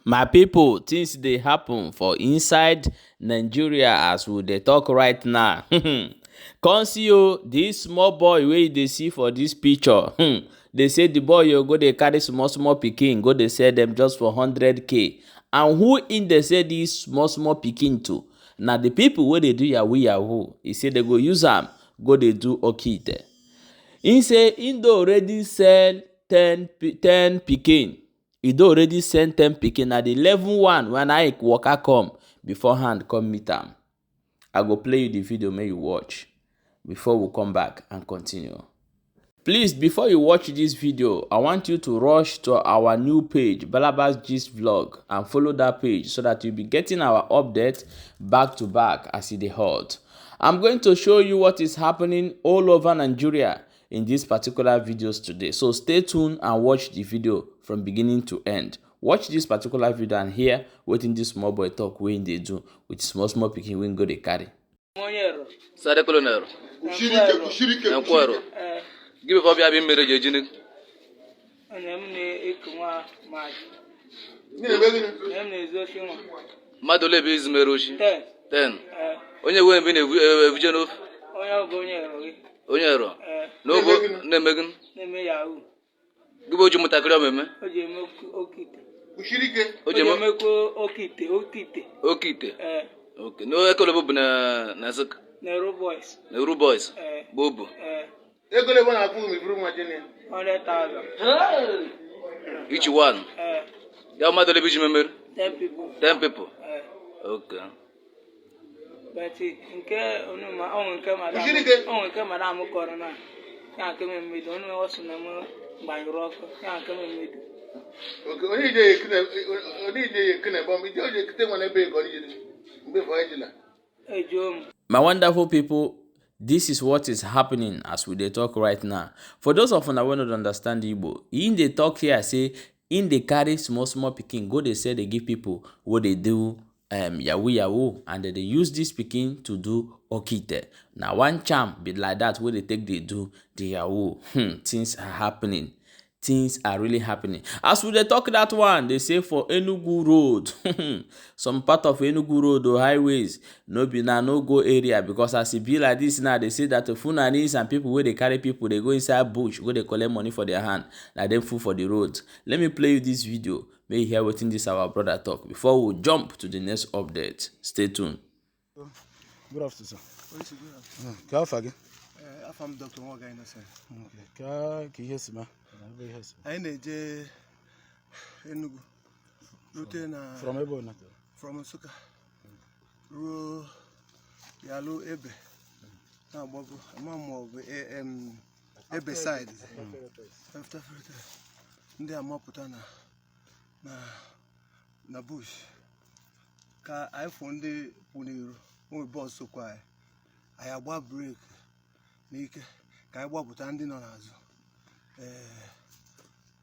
My people, things dey happen for inside Nigeria as we dey talk right now. Come see o, this small boy wey you dey see for this picture, they say the boy you go dey carry small pikin go dey sell them just for 100k. And who in dey sell this small pikin to? Na the people wey dey do yahoo. He say they go use am go dey do okite. He say he don already sell 10 pikin. He don already send 10 pikin. Na the 11th one when I waka come beforehand come meet am. I go play you the video make you watch before we come back and continue. Please, before you watch this video, I want you to rush to our new page, Balabas Gist Vlog, and follow that page so that you'll be getting our update back to back as it is hot. I'm going to show you what is happening all over Nigeria in these particular videos today. So stay tuned and watch the video from beginning to end. Watch this particular video and hear what in this small boy talk when they do with small pikin when go they carry. Sade colonel. Kushirike. Give me for being married, Eugene. Madole is Meroshi. 10. Only when been a vision of Onyero. No go, no Megan. YAHOO. Give you Mutagram. Okite. Okay. No echo of Nazak. Neuro boys. Bobo. Each one. Your mother lives member? 10 people. 10 people. Okay. But in care on my own madam corona. Can't come in with only also number by rock. Can't come in with. Okay, only day can bomb it. You can one a big before Hey, Joe. My wonderful people, this is what is happening as we dey talk right now. For those of una wey no understand Igbo, in the talk here say in dey carry small pikin go dey say they give people what they do yahoo, and they use this pikin to do okite. Now one charm be like that where they take they do the yahoo. Things are happening. Things are really happening. As we dey talk that one, they say for Enugu Road, some part of Enugu Road or highways, no be na no go area, because as it be like this now, they say that the Funanis and people where they carry people, they go inside bush, where they collect money for their hand, like them food for the roads. Let me play you this video. May you hear what in this our brother talk before we jump to the next update. Stay tuned. Good afternoon, sir. I'm Dr. Morgan. Okay. I need Enugu. From Ebo, from Suka. Ro Yalo Ebe. Now, Mamma Ebe side. After they are more putana na bush. Ka I found the Puniro, we boss so quiet. I have one break. Nike, I walk with Andy on us.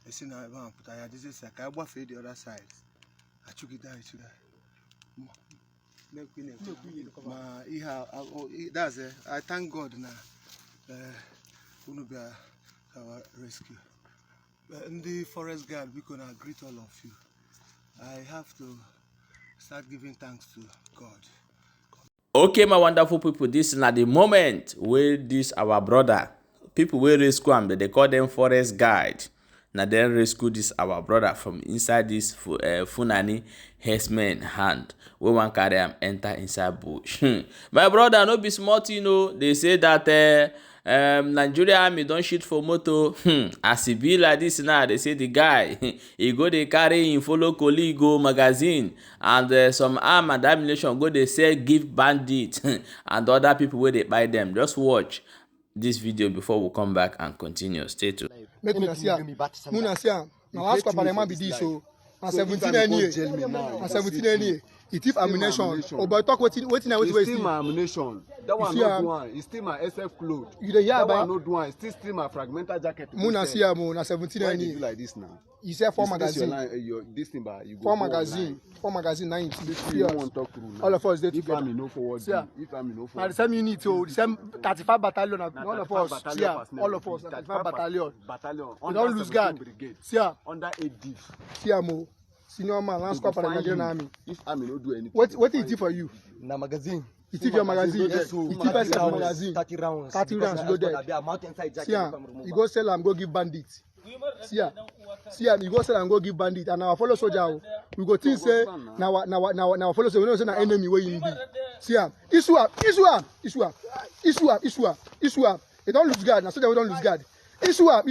I see now, but I had this is a cowboy for the other side. I took it down to that. That's it. I thank God now. Unubia our rescue. In the forest guard, we gonna greet all of you. I have to start giving thanks to God. Okay, my wonderful people, this is not the moment where this our brother, people will rescue him, they call them forest guide. Now then rescue this our brother from inside this Funani herdsman hand. We want carry him enter inside bush. My brother, no be smart, you know. They say that Nigeria Army don't shoot for moto. As it be like this now, they say the guy he go they carry in follow colleague go magazine and some arm and ammunition go they say give bandit and other people where they buy them. Just watch this video before we come back and continue. Stay tuned. Make Muna see now ask Parliament be this so na 17 any it if ammunition oh but talk wetin still my ammunition that one no do one. It's still my SF cloth. You dey hear about no do one. It's still my fragmental jacket. Muna see am na 17 any you do like this now. You say 4 magazine. This thing by you go 4 magazine. 4 magazine 90. All of us dey together. If I'm no forward. If I'm no forward. Na the same unit o, the same 35 battalion all of us. See all of us 35 battalion. Battalion. We don't lose guard. See under 8 div. See am o. senior man, last squad for the Nigerian army. If army no do anything. What is it for you? Na magazine. It is your magazine. Yes, so it is your magazine. 30 rounds. 30 rounds go there. See you go sell and go give bandits. See you go sell and go give bandits. And our follow soldier, we go think say now follow soldier. We know say na enemy where you be. See you. Issue up. They don't lose guard. Now so they don't lose guard.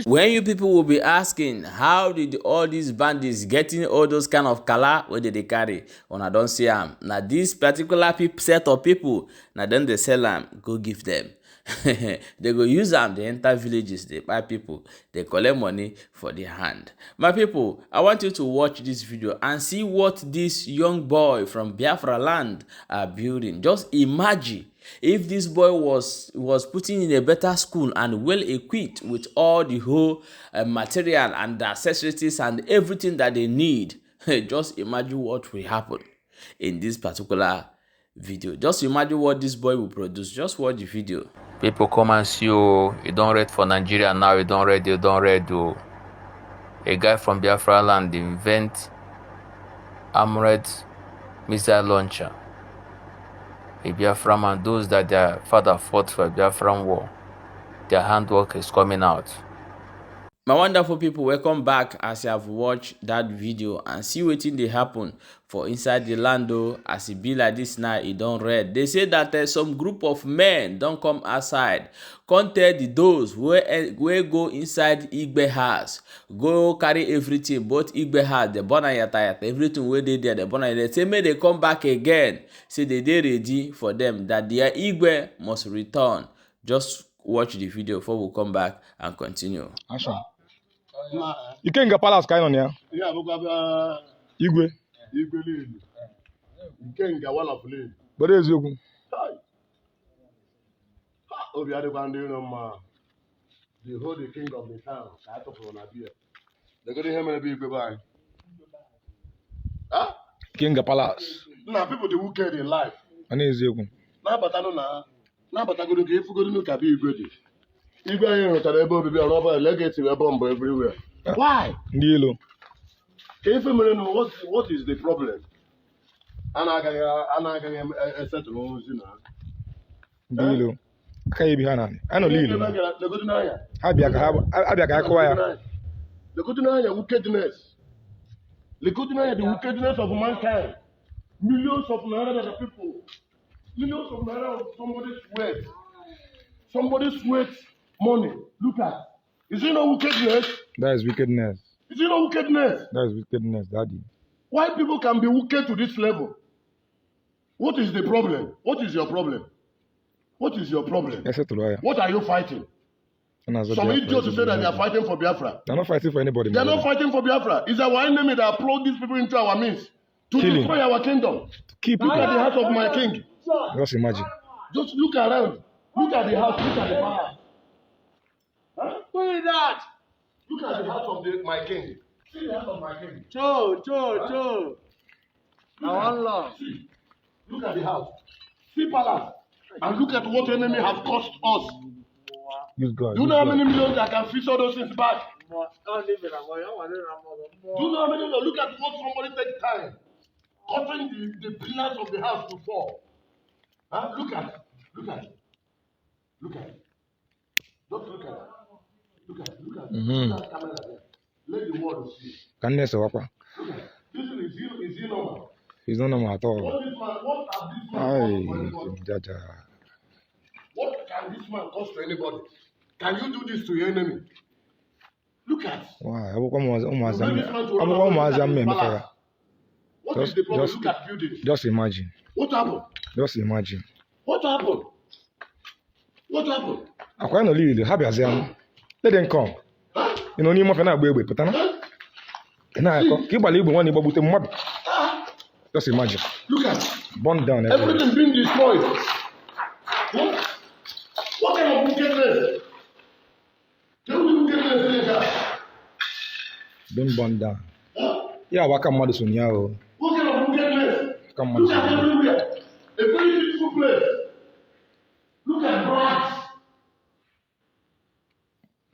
When you people will be asking, how did all these bandits getting all those kind of color where they carry? When I don't see them. Now this particular set of people, now then they sell them, go give them. They go use them, they enter villages, they buy people, they collect money for their hand. My people, I want you to watch this video and see what this young boy from Biafra land are building. Just imagine if this boy was put in a better school and well equipped with all the whole material and the accessories and everything that they need. Just imagine what will happen in this particular video. Just imagine what this boy will produce. Just watch the video. People come and see you don't read for Nigeria now, you don't read. A guy from Biafra land invent armored missile launcher. A Biafra man, those that their father fought for a Biafran war, their handwork is coming out. My wonderful people, welcome back as you have watched that video and see what they happen for inside the land. As it be like this now, it don't read. They say that some group of men don't come outside, can't tell the those where go inside Igbe house, go carry everything, both Igbe house, the bonayata, everything where they there, the bonayata. They say may they come back again. Say they ready for them that their Igbe must return. Just watch the video before we come back and continue. Action. Ikenga Palace kind on here. Yeah, Igwe. Ikenga one of lane. But there's you. Oh, the other one, you know, the whole king of the town. I thought for an idea. They're going to hear me be goodbye. Huh? Ikenga Palace. Now, people the wicked in life. And here's you. Now, but I don't know. Now, but I go to give you good look at you, good. You go here to the baby and over legacy a bomb everywhere. Why? Ndilo. Can you know what is the problem? And I can set rules, you know. Ndilo. Can be Hanan? I know Lilo. The good night. Abiaka acquire. The good night, wickedness. The good night, the wickedness of mankind. Millions of naira people. Millions of naira of somebody's sweat. Somebody's sweat. Money. Look at. Is it no wickedness? That is wickedness. Is it no wickedness? That is wickedness, Daddy. Why people can be wicked to this level? What is the problem? What is your problem? What is your problem? What are you fighting? Some idiots say that they are fighting for Biafra. They are not fighting for anybody. They are not fighting for Biafra. It's our enemy that brought these people into our midst to destroy our kingdom. Keep look at the house of my king. Just imagine. Just look around. Look at the house. Look at the palace. Huh? Who is that? Look at the house of my king. See the house of my king. Joe. See. Look at the house. See palace. And look at what the enemy has cost us. Use God. Do you know how many millions I can fix all those things back? Do you know how many millions? Look at what somebody takes time. Cutting the pillars of the house to fall. Huh? Look at it. Just look at it. Look at that camera there. Let the world see. Can you say what? Look at it. Is he normal? He's not normal at all. What have this man cost to anybody? What can this man cost to anybody? Can you do this to your enemy? Look at it. Why? What is the problem? Look at buildings. Just imagine. What happened? Just imagine. What happened? What happened? I no leave. Let them come. You know, you must not be able to put on. Just imagine. Look at it. Burn down everything being destroyed. What kind of wickedness? Being burned down. Yeah, what can Madison Yao? What kind of wickedness? Come Look at everywhere. A very beautiful place. Look at grass.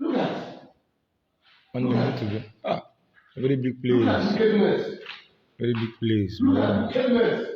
Look at it. A very big place. Look at wickedness. Very big place, my brother.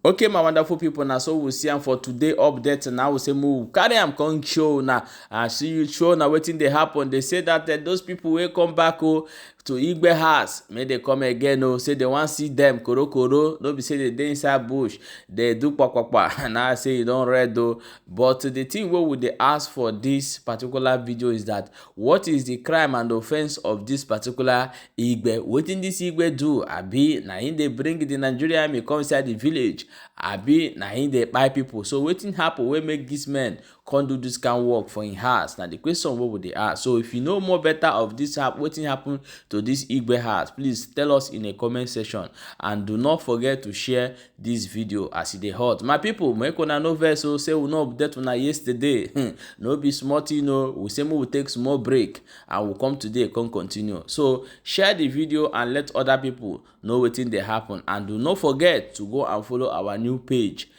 Okay, my wonderful people, now so we'll see them for today update. Now we say move carry am come show now. I see you show now waiting they happen. They say that those people will come back to Igbe house. May they come again say they want see them koro. No be say they inside bush. They do kwa. Now I say you don't read though. But the thing what would they ask for this particular video is that what is the crime and offense of this particular Igbe? What in this Igbe do? Abi na in they bring the Nigerian Army come inside the village. Abi na him dey buy people. So wetin happen wey make this men come do this kind of work for him house? Na the question wey we dey ask. So if you know more better of this wetin happen to this Igbe house, please tell us in a comment section, and do not forget to share this video as e dey hot. My people, make una no vex o say we no update una yesterday. No be small thing o. We say we take small break and we come today come continue. So share the video and let other people know wetin dey happen, and do not forget to go and follow our new page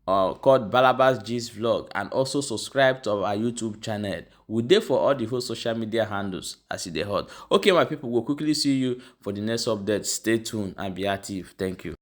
called Balabas Gist Vlog, and also subscribe to our YouTube channel. We dey for all the whole social media handles as e dey hot. Okay, my people, we'll quickly see you for the next update. Stay tuned and be active. Thank you.